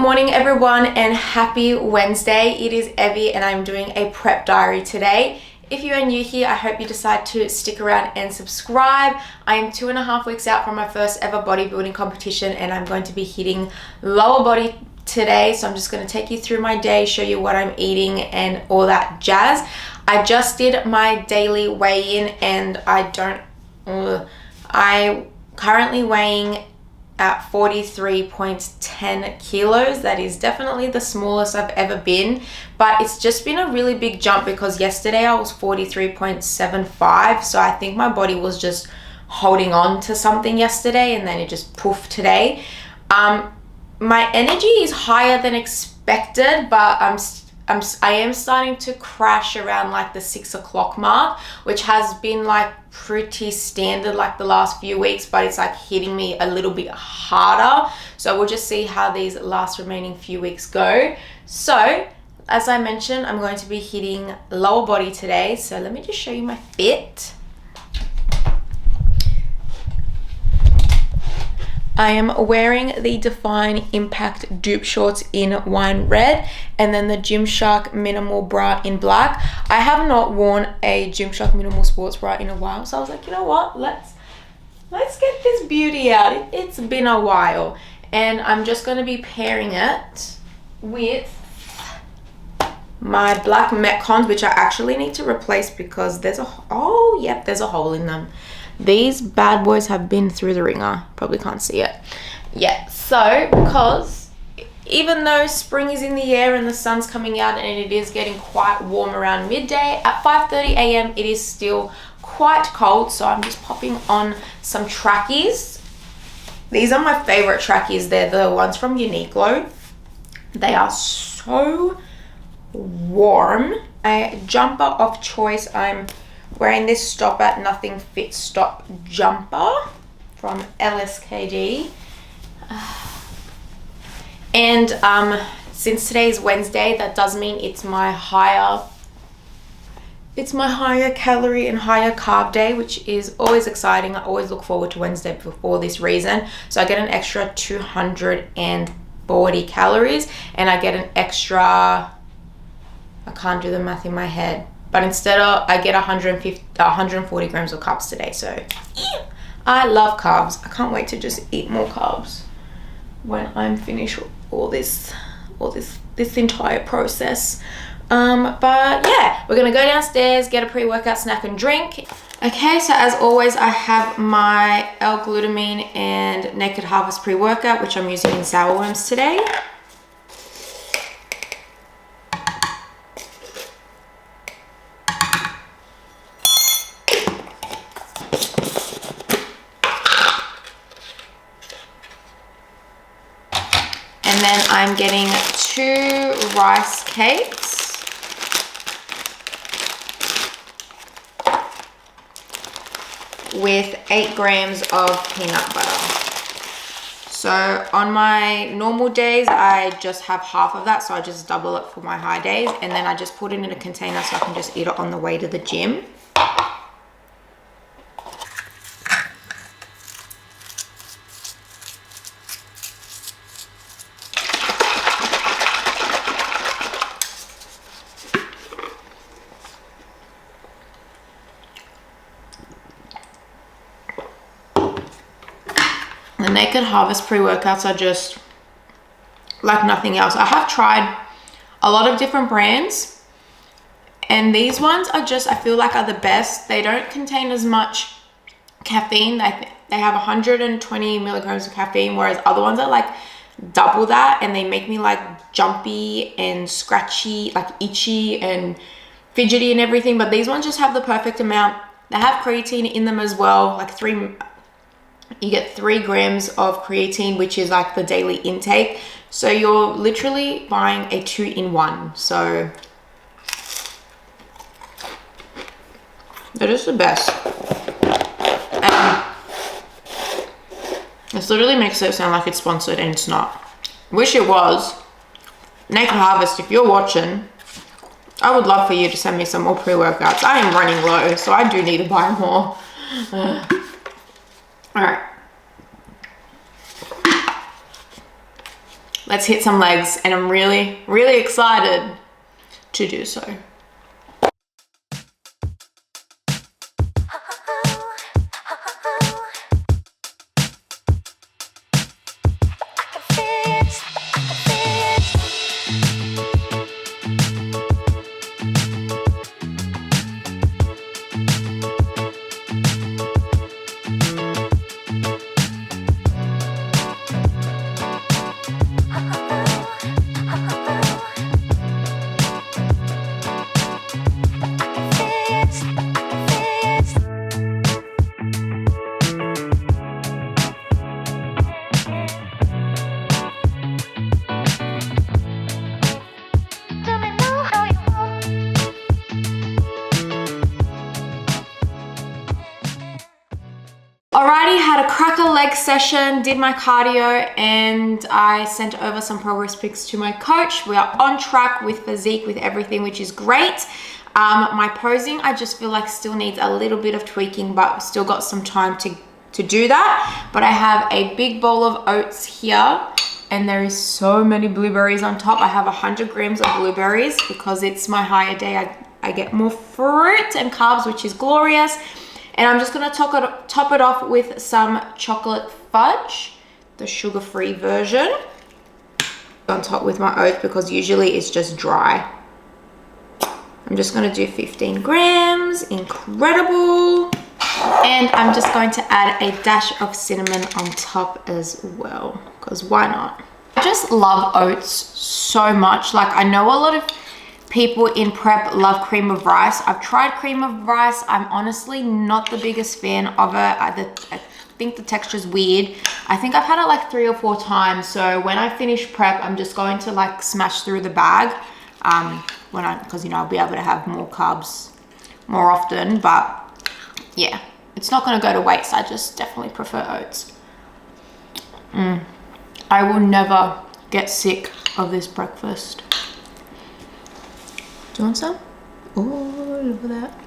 morning everyone and happy Wednesday. It is Evie and I'm doing a prep diary today. If you are new here, I hope you decide to stick around and subscribe. I am 2.5 weeks out from my first ever bodybuilding competition and I'm going to be hitting lower body today. So I'm just going to take you through my day, show you what I'm eating and all that jazz. I just did my daily weigh-in and I'm currently weighing at 43.10 kilos. That is definitely the smallest I've ever been, but it's just been a really big jump because yesterday I was 43.75, so I think my body was just holding on to something yesterday and then it just poofed today. My energy is higher than expected, but I am starting to crash around like the 6 o'clock mark, which has been like pretty standard like the last few weeks, but it's like hitting me a little bit harder. So we'll just see how these last remaining few weeks go. So as I mentioned, I'm going to be hitting lower body today. So let me just show you my fit. I am wearing the Define Impact dupe shorts in wine red and then the Gymshark minimal bra in black. I have not worn a Gymshark minimal sports bra in a while, so I was like, you know what, let's get this beauty out. It's been a while, and I'm just going to be pairing it with my black Metcons, which I actually need to replace because there's a hole in them. These bad boys have been through the ringer. Probably can't see it. Yeah, so because even though spring is in the air and the sun's coming out and it is getting quite warm around midday, at 5:30 a.m. it is still quite cold. So I'm just popping on some trackies. These are my favorite trackies. They're the ones from Uniqlo. They are so warm. A jumper of choice, I'm wearing this Stop at Nothing Fit Stop jumper from LSKD. And since today's Wednesday, that does mean it's my higher calorie and higher carb day, which is always exciting. I always look forward to Wednesday for this reason. So I get an extra 240 calories and I get an extra, I can't do the math in my head, but instead I get 140 grams of carbs today. So yeah, I love carbs. I can't wait to just eat more carbs when I'm finished all this entire process. But yeah, we're gonna go downstairs, get a pre-workout snack and drink. Okay, so as always, I have my L-glutamine and Naked Harvest pre-workout, which I'm using in sour worms today. And then I'm getting 2 rice cakes with 8 grams of peanut butter. So on my normal days, I just have half of that. So I just double it for my high days. And then I just put it in a container so I can just eat it on the way to the gym. The Naked Harvest pre-workouts are just like nothing else. I have tried a lot of different brands and these ones are just, I feel like, are the best. They don't contain as much caffeine. They have 120 milligrams of caffeine, whereas other ones are like double that, and they make me like jumpy and scratchy, like itchy and fidgety and everything. But these ones just have the perfect amount. They have creatine in them as well, like you get 3 grams of creatine, which is like the daily intake. So you're literally buying a 2-in-1. So they're just the best. And this literally makes it sound like it's sponsored and it's not. Wish it was. Naked Harvest, if you're watching, I would love for you to send me some more pre-workouts. I am running low, so I do need to buy more. All right. let's hit some legs, and I'm really, really excited to do so. Alrighty, had a cracker leg session, did my cardio, and I sent over some progress pics to my coach. We are on track with physique, with everything, which is great. My posing, I just feel like still needs a little bit of tweaking, but still got some time to do that. But I have a big bowl of oats here, and there is so many blueberries on top. I have 100 grams of blueberries because it's my higher day. I get more fruit and carbs, which is glorious. And I'm just gonna top it off with some chocolate fudge, the sugar-free version, on top with my oats because usually it's just dry. I'm just gonna do 15 grams, incredible. And I'm just going to add a dash of cinnamon on top as well, because why not? I just love oats so much. Like, I know a lot of people in prep love cream of rice. I've tried cream of rice. I'm honestly not the biggest fan of it. I think the texture's weird. I think I've had it like 3 or 4 times. So when I finish prep, I'm just going to like smash through the bag because, you know, I'll be able to have more carbs more often. But yeah, it's not going to go to waste. I just definitely prefer oats. I will never get sick of this breakfast. Do you want some? Oh, look at that.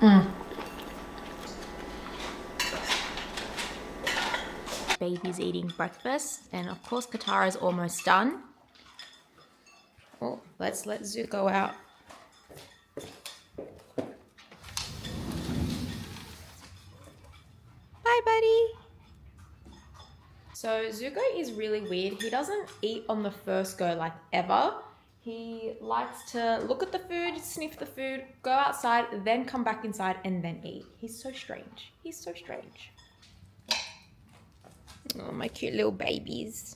Yeah. Baby's eating breakfast, and of course Katara's almost done. Oh, let's let Zuko go out. Bye, buddy. So Zuko is really weird. He doesn't eat on the first go, like, ever. He likes to look at the food, sniff the food, go outside, then come back inside and then eat. He's so strange. He's so strange. Oh, my cute little babies.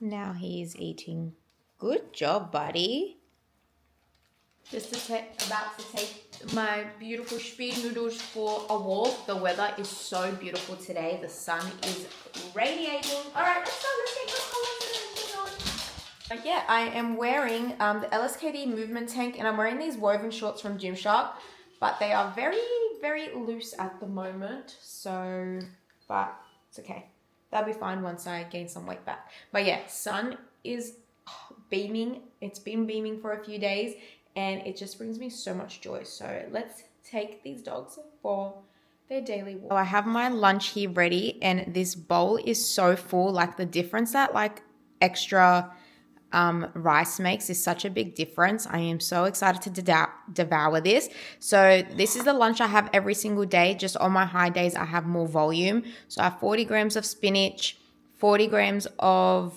Now he's eating. Good job, buddy. Just about to take my beautiful speed noodles for a walk. The weather is so beautiful today. The sun is radiating. All right, let's go. Let's get those colors. But yeah, I am wearing the LSKD movement tank, and I'm wearing these woven shorts from Gymshark, but they are very, very loose at the moment. So, but it's okay. That'll be fine once I gain some weight back. But yeah, sun is beaming. It's been beaming for a few days, and it just brings me so much joy. So let's take these dogs for their daily walk. So I have my lunch here ready, and this bowl is so full. Like, the difference that like extra rice makes is such a big difference. I am so excited to devour this. So this is the lunch I have every single day. Just on my high days, I have more volume. So I have 40 grams of spinach, 40 grams of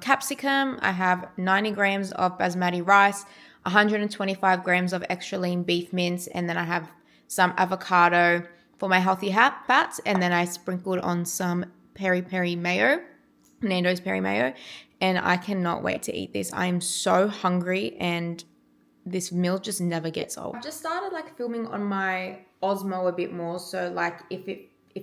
capsicum. I have 90 grams of basmati rice, 125 grams of extra lean beef mince, and then I have some avocado for my healthy fats, and then I sprinkled on some peri-peri mayo, Nando's peri mayo, and I cannot wait to eat this. I am so hungry, and this meal just never gets old. I've just started like filming on my Osmo a bit more, so like if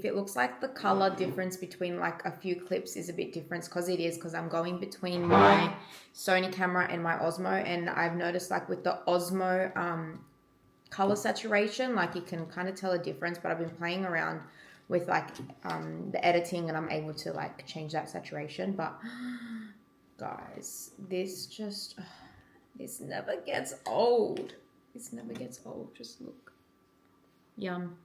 it looks like the color difference between like a few clips is a bit different, because I'm going between my Sony camera and my Osmo, and I've noticed like with the Osmo color saturation, like you can kind of tell a difference, but I've been playing around with like the editing, and I'm able to like change that saturation. But guys, this never gets old. This never gets old. Just look. Yum.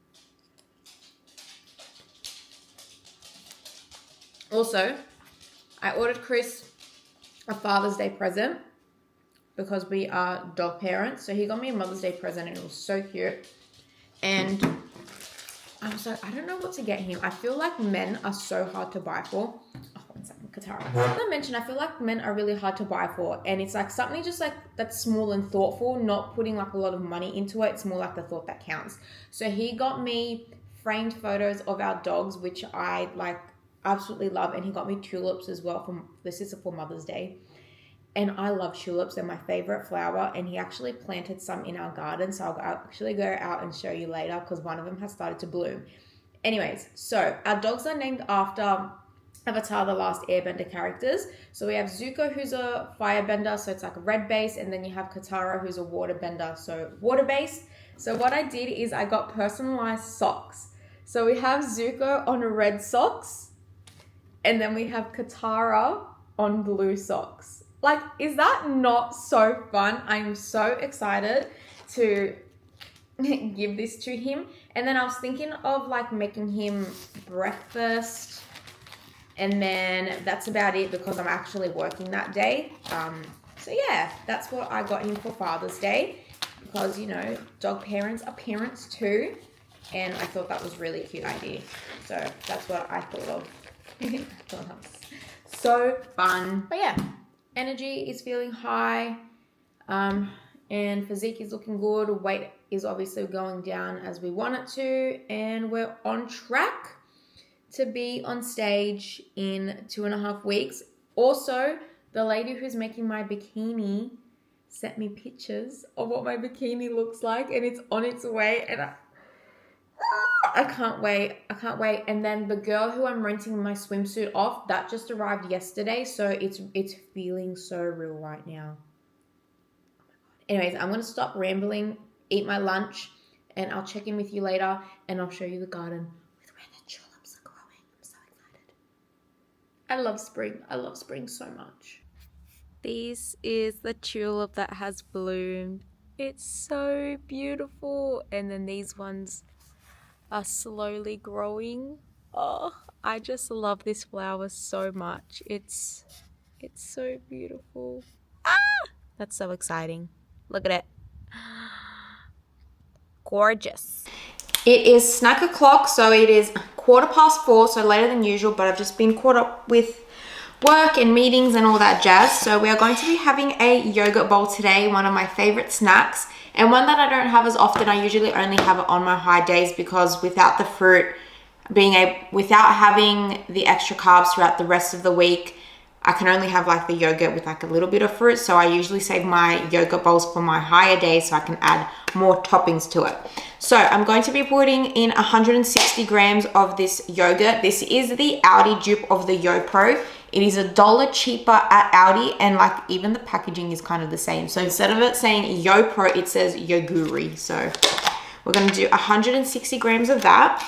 Also, I ordered Chris a Father's Day present because we are dog parents. So he got me a Mother's Day present and it was so cute. And I was like, I don't know what to get him. I feel like men are so hard to buy for. Oh, one second, Katara. As I mentioned, I feel like men are really hard to buy for. And it's like something just like that's small and thoughtful, not putting like a lot of money into it. It's more like the thought that counts. So he got me framed photos of our dogs, which I like absolutely love. And he got me tulips as well. This is for Mother's Day. And I love tulips. They're my favorite flower. And he actually planted some in our garden. So I'll actually go out and show you later because one of them has started to bloom. Anyways, so our dogs are named after Avatar, the Last Airbender characters. So we have Zuko, who's a firebender. So it's like a red base. And then you have Katara, who's a waterbender. So water base. So what I did is I got personalized socks. So we have Zuko on red socks. And then we have Katara on blue socks. Like, is that not so fun? I'm so excited to give this to him. And then I was thinking of like making him breakfast. And then that's about it because I'm actually working that day. So yeah, that's what I got him for Father's Day. Because, you know, dog parents are parents too. And I thought that was really a cute idea. So that's what I thought of. I thought that was so fun. But yeah. Energy is feeling high, and physique is looking good. Weight is obviously going down as we want it to, and we're on track to be on stage in 2.5 weeks. Also, the lady who's making my bikini sent me pictures of what my bikini looks like, and it's on its way, and I can't wait. I can't wait. And then the girl who I'm renting my swimsuit off, that just arrived yesterday. So it's feeling so real right now. Anyways, I'm going to stop rambling, eat my lunch, and I'll check in with you later. And I'll show you the garden with where the tulips are growing. I'm so excited. I love spring. I love spring so much. This is the tulip that has bloomed. It's so beautiful. And then these ones are slowly growing. Oh, I just love this flower so much. It's so beautiful. Ah! That's so exciting. Look at it. Gorgeous. It is snack o'clock, so it is 4:15, so later than usual, but I've just been caught up with work and meetings and all that jazz. So we are going to be having a yogurt bowl today, one of my favorite snacks. And one that I don't have as often. I usually only have it on my high days because without the fruit, without having the extra carbs throughout the rest of the week, I can only have like the yogurt with like a little bit of fruit. So I usually save my yogurt bowls for my higher days so I can add more toppings to it. So I'm going to be putting in 160 grams of this yogurt. This is the Aldi dupe of the YoPro. It is $1 cheaper at Aldi, and like even the packaging is kind of the same. So instead of it saying YoPro, it says Yoguri. So we're going to do 160 grams of that.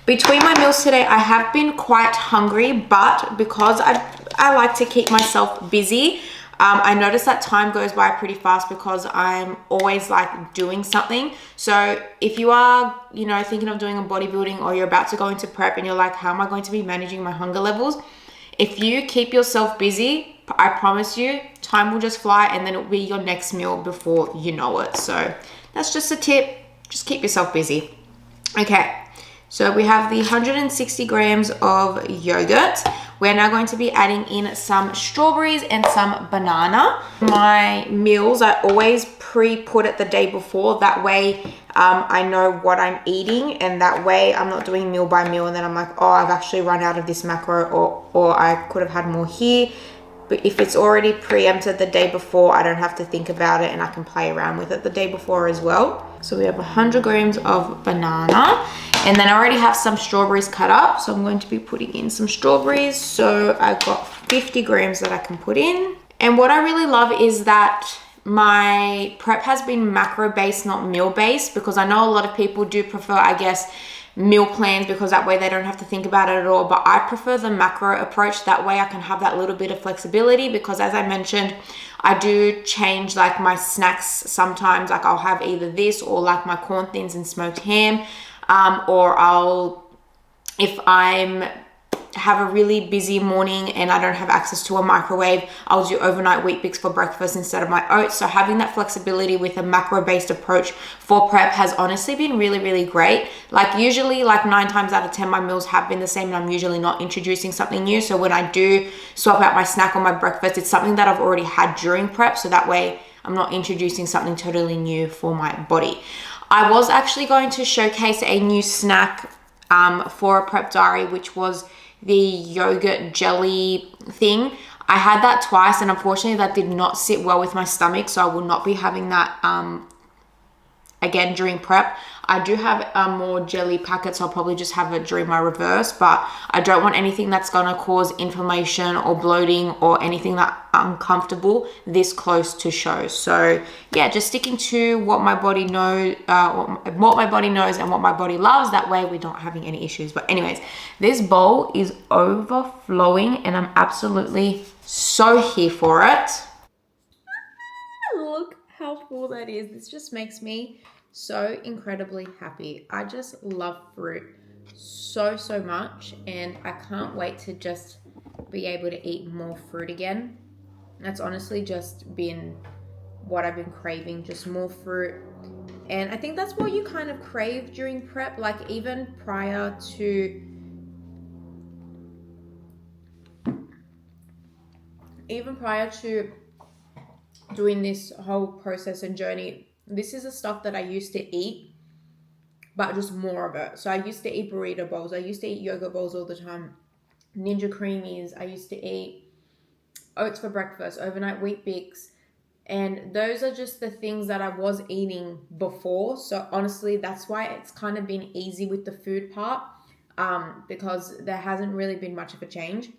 Between my meals today, I have been quite hungry, but because I like to keep myself busy, I notice that time goes by pretty fast because I'm always like doing something. So if you are, you know, thinking of doing a bodybuilding or you're about to go into prep and you're like, how am I going to be managing my hunger levels? If you keep yourself busy, I promise you, time will just fly and then it'll be your next meal before you know it. So that's just a tip. Just keep yourself busy. Okay. So we have the 160 grams of yogurt. We're now going to be adding in some strawberries and some banana. My meals, I always pre-put it the day before. That way I know what I'm eating, and that way I'm not doing meal by meal and then I'm like, oh, I've actually run out of this macro, or I could have had more here. But if it's already preempted the day before, I don't have to think about it and I can play around with it the day before as well. So we have 100 grams of banana, and then I already have some strawberries cut up. So I'm going to be putting in some strawberries. So I've got 50 grams that I can put in. And what I really love is that my prep has been macro based, not meal based, because I know a lot of people do prefer, I guess, meal plans, because that way they don't have to think about it at all. But I prefer the macro approach. That way I can have that little bit of flexibility, because as I mentioned, I do change like my snacks sometimes. Like I'll have either this or like my corn thins and smoked ham, or if I'm have a really busy morning and I don't have access to a microwave, I'll do overnight wheat bix for breakfast instead of my oats. So having that flexibility with a macro based approach for prep has honestly been really, really great. Like usually like 9 times out of 10 my meals have been the same, and I'm usually not introducing something new. So when I do swap out my snack or my breakfast, it's something that I've already had during prep, so that way I'm not introducing something totally new for my body. I was actually going to showcase a new snack for a prep diary, which was the yogurt jelly thing. I had that twice, and unfortunately that did not sit well with my stomach, so I will not be having that again during prep. I do have more jelly packets, so I'll probably just have it during my reverse, but I don't want anything that's going to cause inflammation or bloating or anything that uncomfortable this close to show. So yeah, just sticking to what my body knows, what my body knows and what my body loves. That way we're not having any issues. But anyways, this bowl is overflowing and I'm absolutely so here for it. Look how full that is. This just makes me so incredibly happy. I just love fruit so much, and I can't wait to just be able to eat more fruit again. That's honestly just been what I've been craving, just more fruit. And I think that's what you kind of crave during prep, like even prior to doing this whole process and journey. This is the stuff that I used to eat, but just more of it. So I used to eat burrito bowls. I used to eat yogurt bowls all the time. Ninja creamies. I used to eat oats for breakfast, overnight wheat bix. And those are just the things that I was eating before. So honestly, that's why it's kind of been easy with the food part, because there hasn't really been much of a change.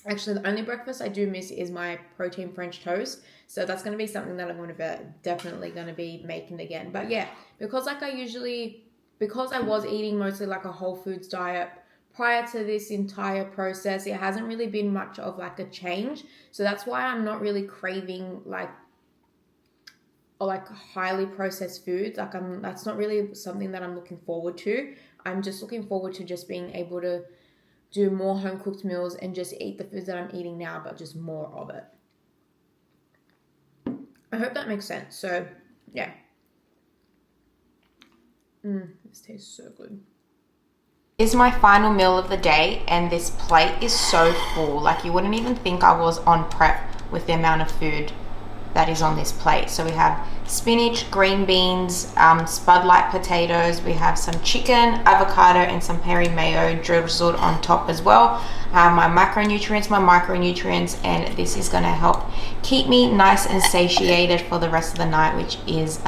Actually, the only breakfast I do miss is my protein French toast. So that's going to be something that I'm going to be definitely going to be making again. But yeah, because I was eating mostly like a whole foods diet prior to this entire process, it hasn't really been much of like a change. So that's why I'm not really craving like highly processed foods. That's not really something that I'm looking forward to. I'm just looking forward to just being able to do more home cooked meals and just eat the foods that I'm eating now, but just more of it. I hope that makes sense. So yeah. This tastes so good. This is my final meal of the day, and this plate is so full. Like you wouldn't even think I was on prep with the amount of food that is on this plate. So we have spinach, green beans, spud light potatoes, we have some chicken, avocado, and some peri mayo drizzled on top as well. My macronutrients, my micronutrients, and this is going to help keep me nice and satiated for the rest of the night, which is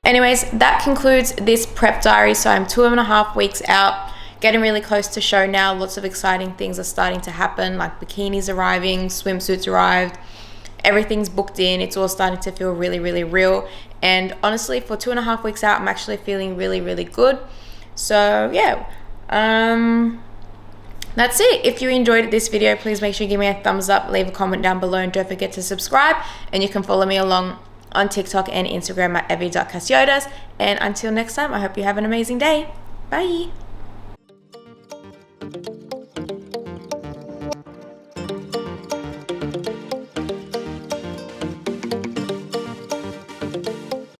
anyways, that concludes this prep diary. So I'm 2.5 weeks out, getting really close to show now. Lots of exciting things are starting to happen, like bikinis arriving, swimsuits arrived, everything's booked in. It's all starting to feel really, really real. And honestly, for 2.5 weeks out, I'm actually feeling really, really good. So yeah, that's it. If you enjoyed this video, please make sure you give me a thumbs up, leave a comment down below, and don't forget to subscribe. And you can follow me along on TikTok and Instagram at evykassiotes. And until next time, I hope you have an amazing day. Bye.